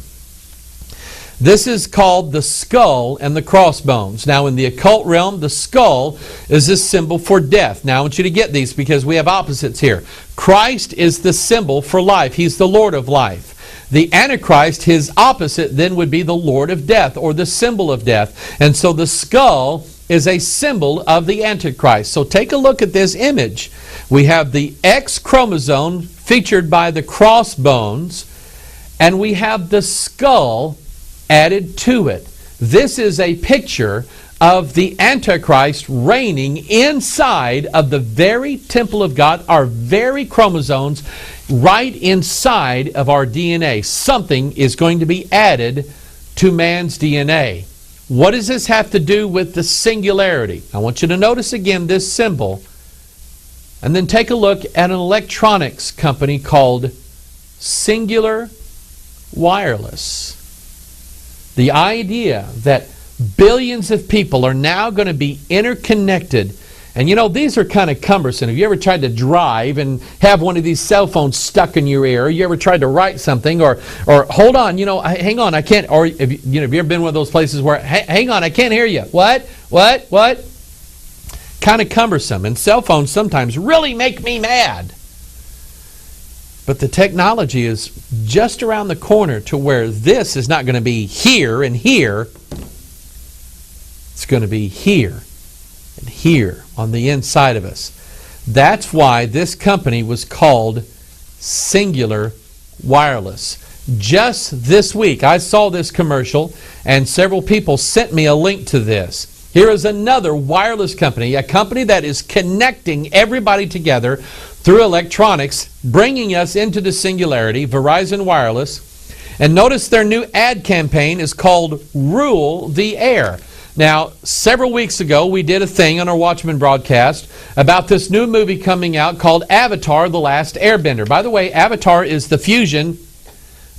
This is called the skull and the crossbones. Now, in the occult realm, the skull is a symbol for death. Now, I want you to get these because we have opposites here. Christ is the symbol for life. He's the Lord of life. The Antichrist, his opposite, then would be the Lord of death, or the symbol of death. And so the skull is a symbol of the Antichrist. So take a look at this image. We have the X chromosome featured by the crossbones, and we have the skull added to it. This is a picture of the Antichrist reigning inside of the very temple of God, our very chromosomes, right inside of our DNA. Something is going to be added to man's DNA. What does this have to do with the singularity? I want you to notice again this symbol, and then take a look at an electronics company called Singular Wireless. The idea that billions of people are now going to be interconnected. And you know, these are kind of cumbersome. Have you ever tried to drive and have one of these cell phones stuck in your ear? You ever tried to write something? Or hold on, you know, hang on, I can't. Or have you ever been one of those places where, hang on, I can't hear you. What? Kind of cumbersome. And cell phones sometimes really make me mad. But the technology is just around the corner to where this is not going to be here and here. It's going to be here and here on the inside of us. That's why this company was called Singular Wireless. Just this week, I saw this commercial, and several people sent me a link to this. Here is another wireless company, a company that is connecting everybody together through electronics, bringing us into the singularity, Verizon Wireless. And notice their new ad campaign is called Rule the Air. Now, several weeks ago, we did a thing on our Watchman broadcast about this new movie coming out called Avatar: The Last Airbender. By the way, Avatar is the fusion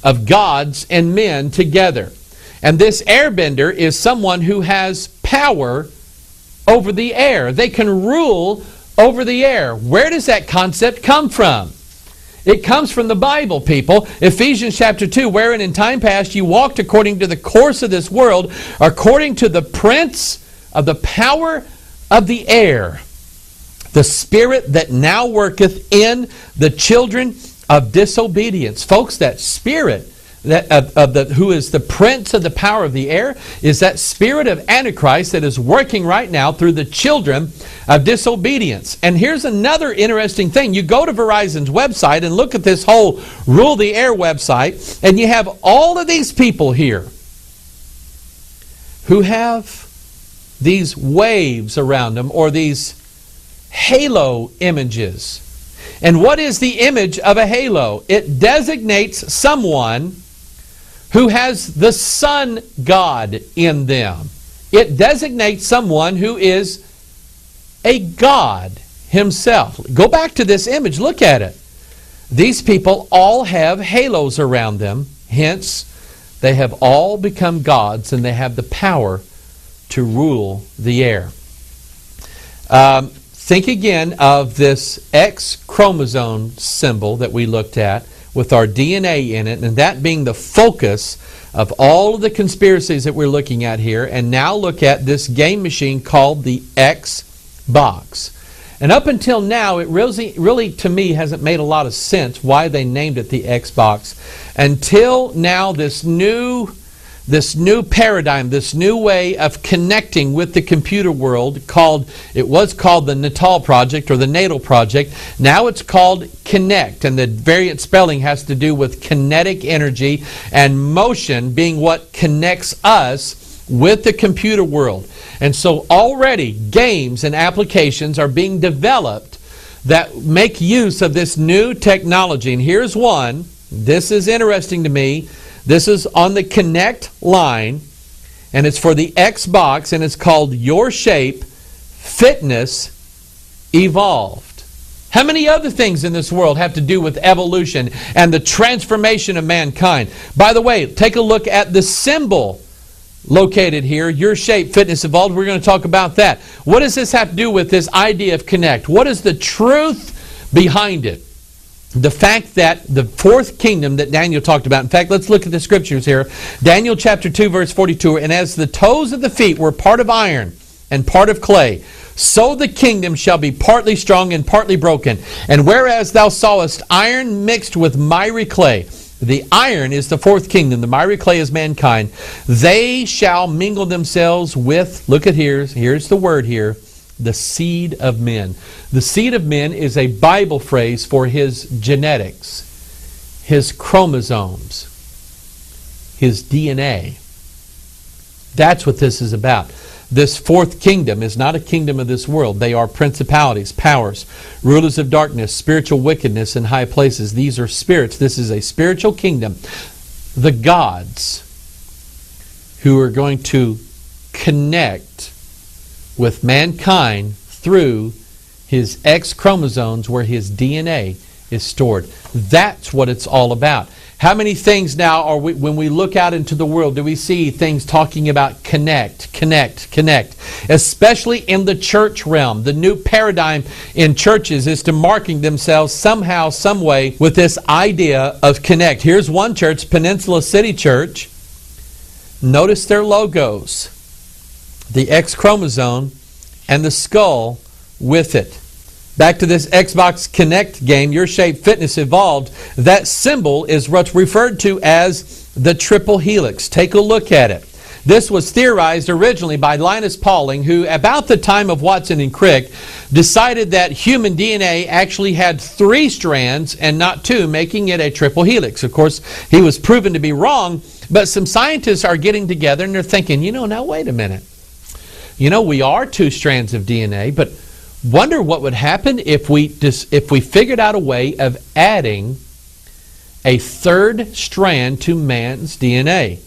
of gods and men together. And this airbender is someone who has power over the air. They can rule over the air. Where does that concept come from? It comes from the Bible, people. Ephesians chapter 2, wherein in time past you walked according to the course of this world, according to the prince of the power of the air, the spirit that now worketh in the children of disobedience. Folks, that spirit who is the prince of the power of the air is that spirit of Antichrist that is working right now through the children of disobedience. And here's another interesting thing. You go to Verizon's website and look at this whole Rule the Air website, and you have all of these people here who have these waves around them, or these halo images. And what is the image of a halo? It designates someone who has the sun god in them. It designates someone who is a god himself. Go back to this image. Look at it. These people all have halos around them. Hence, they have all become gods, and they have the power to rule the air. think again of this X chromosome symbol that we looked at with our DNA in it, and that being the focus of all of the conspiracies that we're looking at here. And now look at this game machine called the Xbox. And up until now, it really to me hasn't made a lot of sense why they named it the Xbox. Until now, this new paradigm, this new way of connecting with the computer world it was called the Natal Project or the Natal Project. Now it's called Connect, and the variant spelling has to do with kinetic energy and motion being what connects us with the computer world. And so already games and applications are being developed that make use of this new technology. And here's one. This is interesting to me. This is on the Connect line, and it's for the Xbox, and it's called Your Shape Fitness Evolved. How many other things in this world have to do with evolution and the transformation of mankind? By the way, take a look at the symbol located here, Your Shape Fitness Evolved. We're going to talk about that. What does this have to do with this idea of Connect? What is the truth behind it? The fact that the fourth kingdom that Daniel talked about. In fact, let's look at the scriptures here. Daniel chapter 2, verse 42. And as the toes of the feet were part of iron and part of clay, so the kingdom shall be partly strong and partly broken. And whereas thou sawest iron mixed with miry clay, the iron is the fourth kingdom, the miry clay is mankind, they shall mingle themselves with, look at here's the word here, the seed of men. The seed of men is a Bible phrase for his genetics, his chromosomes, his DNA. That's what this is about. This fourth kingdom is not a kingdom of this world. They are principalities, powers, rulers of darkness, spiritual wickedness in high places. These are spirits. This is a spiritual kingdom. The gods who are going to connect with mankind through his X chromosomes where his DNA is stored. That's what it's all about. How many things now are we, when we look out into the world, do we see things talking about connect, connect, connect? Especially in the church realm. The new paradigm in churches is to marking themselves somehow, some way with this idea of connect. Here's one church, Peninsula City Church. Notice their logos. The X chromosome and the skull with it. Back to this Xbox Connect game, Your Shape Fitness Evolved, that symbol is what's referred to as the triple helix. Take a look at it. This was theorized originally by Linus Pauling, who about the time of Watson and Crick decided that human DNA actually had 3 strands and not 2, making it a triple helix. Of course, he was proven to be wrong, but some scientists are getting together and they're thinking, now wait a minute. We are 2 strands of DNA, but wonder what would happen if we figured out a way of adding a 3rd strand to man's DNA.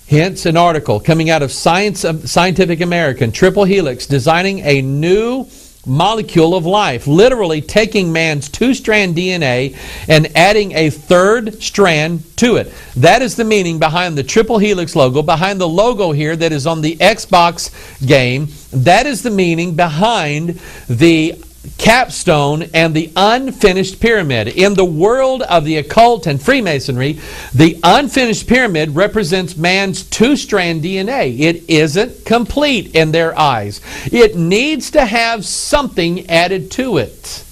Hence an article coming out of Scientific American, Triple Helix, designing a new molecule of life, literally taking man's 2-strand DNA and adding a 3rd strand to it. That is the meaning behind the Triple Helix logo, behind the logo here that is on the Xbox game. That is the meaning behind the capstone and the unfinished pyramid. In the world of the occult and Freemasonry, the unfinished pyramid represents man's 2-strand DNA. It isn't complete in their eyes. It needs to have something added to it.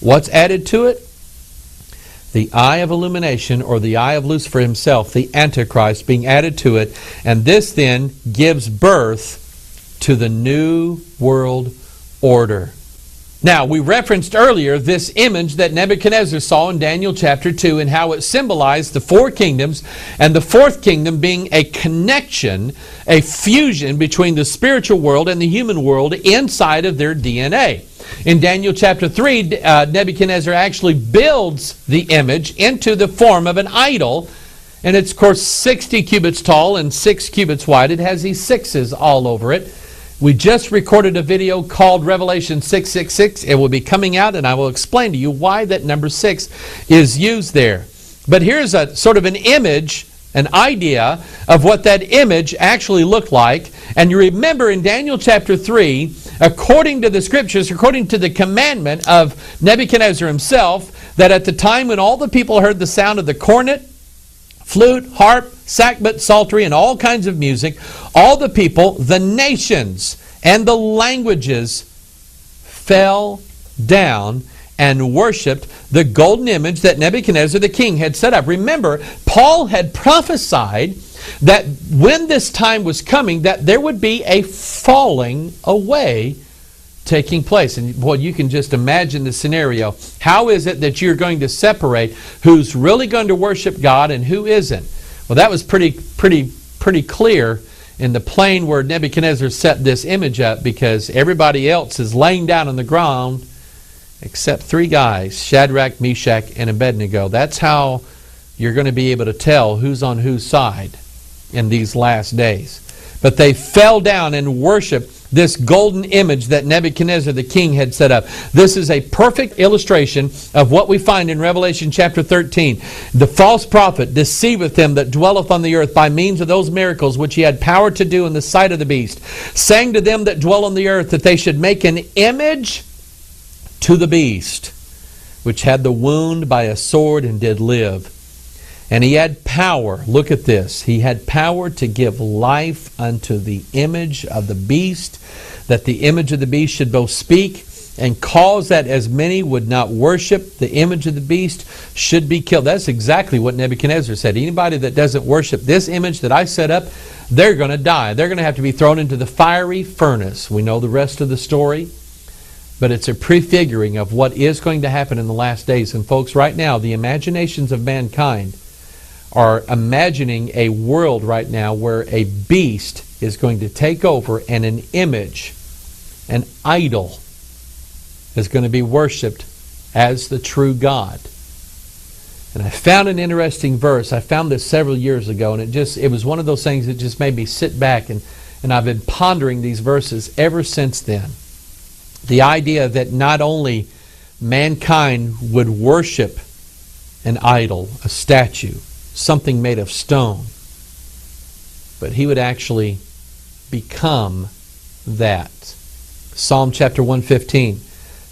What's added to it? The eye of illumination, or the eye of Lucifer himself, the Antichrist, being added to it. And this then gives birth to the new world order. Now, we referenced earlier this image that Nebuchadnezzar saw in Daniel chapter 2 and how it symbolized the 4 kingdoms, and the 4th kingdom being a connection, a fusion between the spiritual world and the human world inside of their DNA. In Daniel chapter 3, Nebuchadnezzar actually builds the image into the form of an idol, and it's, of course, 60 cubits tall and 6 cubits wide. It has these 6s all over it. We just recorded a video called Revelation 666. It will be coming out, and I will explain to you why that number 6 is used there. But here's a sort of an image, an idea of what that image actually looked like. And you remember in Daniel chapter 3, according to the scriptures, according to the commandment of Nebuchadnezzar himself, that at the time when all the people heard the sound of the cornet, flute, harp, sackbut, psaltery, and all kinds of music, all the people, the nations, and the languages fell down and worshipped the golden image that Nebuchadnezzar the king had set up. Remember, Paul had prophesied that when this time was coming, that there would be a falling away taking place. And boy, you can just imagine the scenario. How is it that you're going to separate who's really going to worship God and who isn't? Well, that was pretty clear in the plain where Nebuchadnezzar set this image up, because everybody else is laying down on the ground except three guys, Shadrach, Meshach, and Abednego. That's how you're going to be able to tell who's on whose side in these last days. But they fell down and worshiped this golden image that Nebuchadnezzar the king had set up. This is a perfect illustration of what we find in Revelation chapter 13. The false prophet deceiveth them that dwelleth on the earth by means of those miracles which he had power to do in the sight of the beast, saying to them that dwell on the earth that they should make an image to the beast, which had the wound by a sword and did live. And he had power, look at this, he had power to give life unto the image of the beast, that the image of the beast should both speak and cause that as many would not worship the image of the beast should be killed. That's exactly what Nebuchadnezzar said. Anybody that doesn't worship this image that I set up, they're going to die. They're going to have to be thrown into the fiery furnace. We know the rest of the story, but it's a prefiguring of what is going to happen in the last days. And folks, right now, the imaginations of mankind are imagining a world right now where a beast is going to take over and an image, an idol, is going to be worshipped as the true God. And I found an interesting verse. I found this several years ago, and it was one of those things that just made me sit back, and I've been pondering these verses ever since then. The idea that not only mankind would worship an idol, a statue, something made of stone, but he would actually become that. Psalm chapter 115.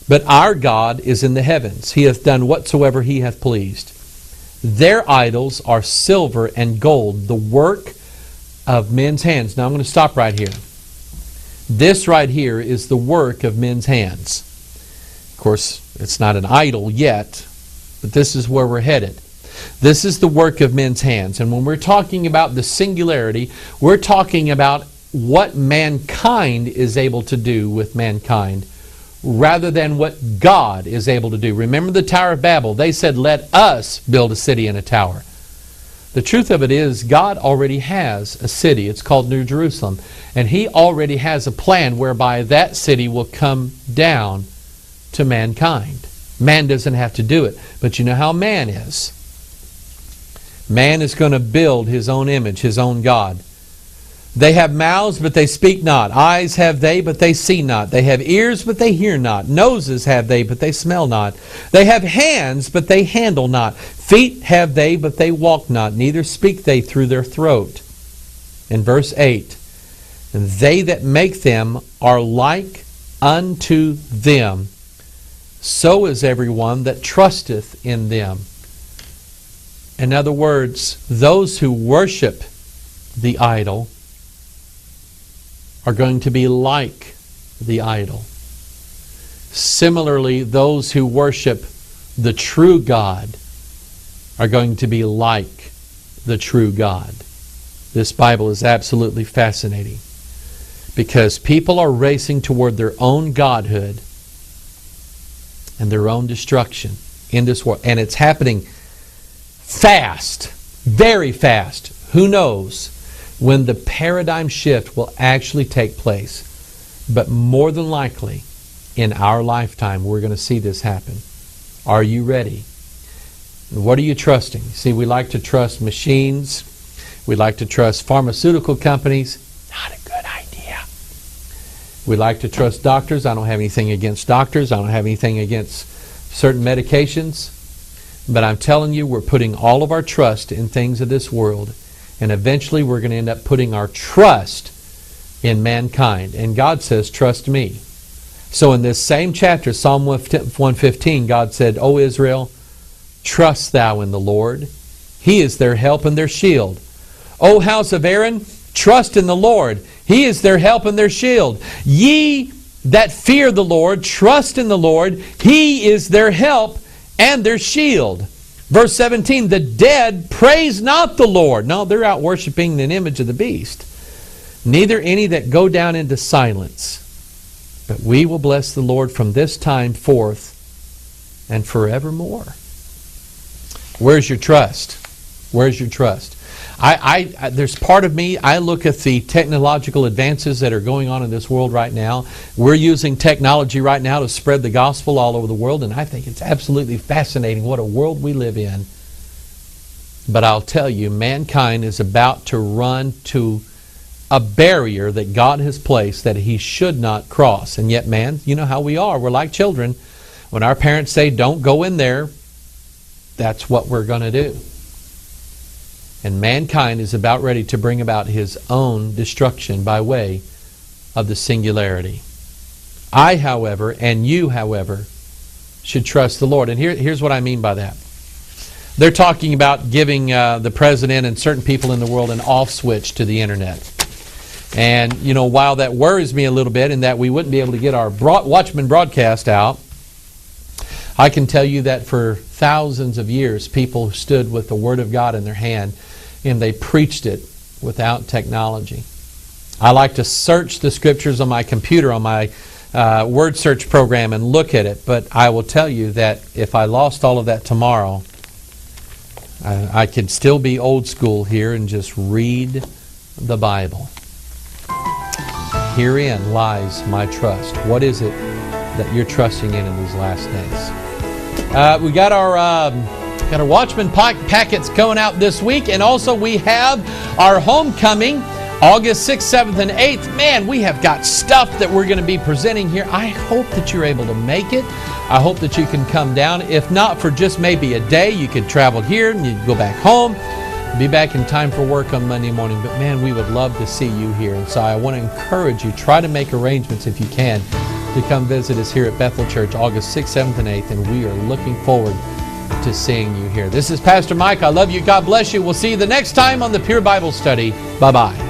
But our God is in the heavens. He hath done whatsoever he hath pleased. Their idols are silver and gold, the work of men's hands. Now I'm going to stop right here. This right here is the work of men's hands. Of course, it's not an idol yet, but this is where we're headed. This is the work of men's hands. And when we're talking about the singularity, we're talking about what mankind is able to do with mankind rather than what God is able to do. Remember the Tower of Babel? They said, let us build a city and a tower. The truth of it is, God already has a city. It's called New Jerusalem. And He already has a plan whereby that city will come down to mankind. Man doesn't have to do it. But you know how man is. Man is going to build his own image, his own God. They have mouths, but they speak not. Eyes have they, but they see not. They have ears, but they hear not. Noses have they, but they smell not. They have hands, but they handle not. Feet have they, but they walk not. Neither speak they through their throat. In verse 8, and they that make them are like unto them. So is everyone that trusteth in them. In other words, those who worship the idol are going to be like the idol. Similarly, those who worship the true God are going to be like the true God. This Bible is absolutely fascinating because people are racing toward their own godhood and their own destruction in this world. And it's happening fast, very fast. Who knows when the paradigm shift will actually take place? But more than likely, in our lifetime, we're going to see this happen. Are you ready? What are you trusting? See, we like to trust machines. We like to trust pharmaceutical companies. Not a good idea. We like to trust doctors. I don't have anything against doctors. I don't have anything against certain medications. But I'm telling you, we're putting all of our trust in things of this world. And eventually we're going to end up putting our trust in mankind. And God says, trust me. So in this same chapter, Psalm 115, God said, O Israel, trust thou in the Lord. He is their help and their shield. O house of Aaron, trust in the Lord. He is their help and their shield. Ye that fear the Lord, trust in the Lord. He is their help and their shield. Verse 17, the dead praise not the Lord. No, they're out worshiping an image of the beast. Neither any that go down into silence. But we will bless the Lord from this time forth and forevermore. Where's your trust? Where's your trust? There's part of me, I look at the technological advances that are going on in this world right now. We're using technology right now to spread the gospel all over the world, and I think it's absolutely fascinating what a world we live in. But I'll tell you, mankind is about to run to a barrier that God has placed that he should not cross. And yet, man, you know how we are. We're like children. When our parents say, don't go in there, that's what we're going to do. And mankind is about ready to bring about his own destruction by way of the singularity. I, however, and you, however, should trust the Lord. And here's what I mean by that. They're talking about giving the president and certain people in the world an off switch to the internet. And, you know, while that worries me a little bit in that we wouldn't be able to get our Watchman broadcast out, I can tell you that for thousands of years, people stood with the Word of God in their hand, and they preached it without technology. I like to search the Scriptures on my computer, on my word search program, and look at it. But I will tell you that if I lost all of that tomorrow, I could still be old school here and just read the Bible. Herein lies my trust. What is it that you're trusting in these last days? We got our Watchman packets going out this week, and also we have our homecoming, August 6th, 7th, and 8th. Man, we have got stuff that we're going to be presenting here. I hope that you're able to make it. I hope that you can come down. If not for just maybe a day, you could travel here and you go back home. Be back in time for work on Monday morning. But man, we would love to see you here. And so I want to encourage you, try to make arrangements if you can to come visit us here at Bethel Church, August 6th, 7th, and 8th. And we are looking forward to seeing you here. This is Pastor Mike. I love you. God bless you. We'll see you the next time on the Pure Bible Study. Bye-bye.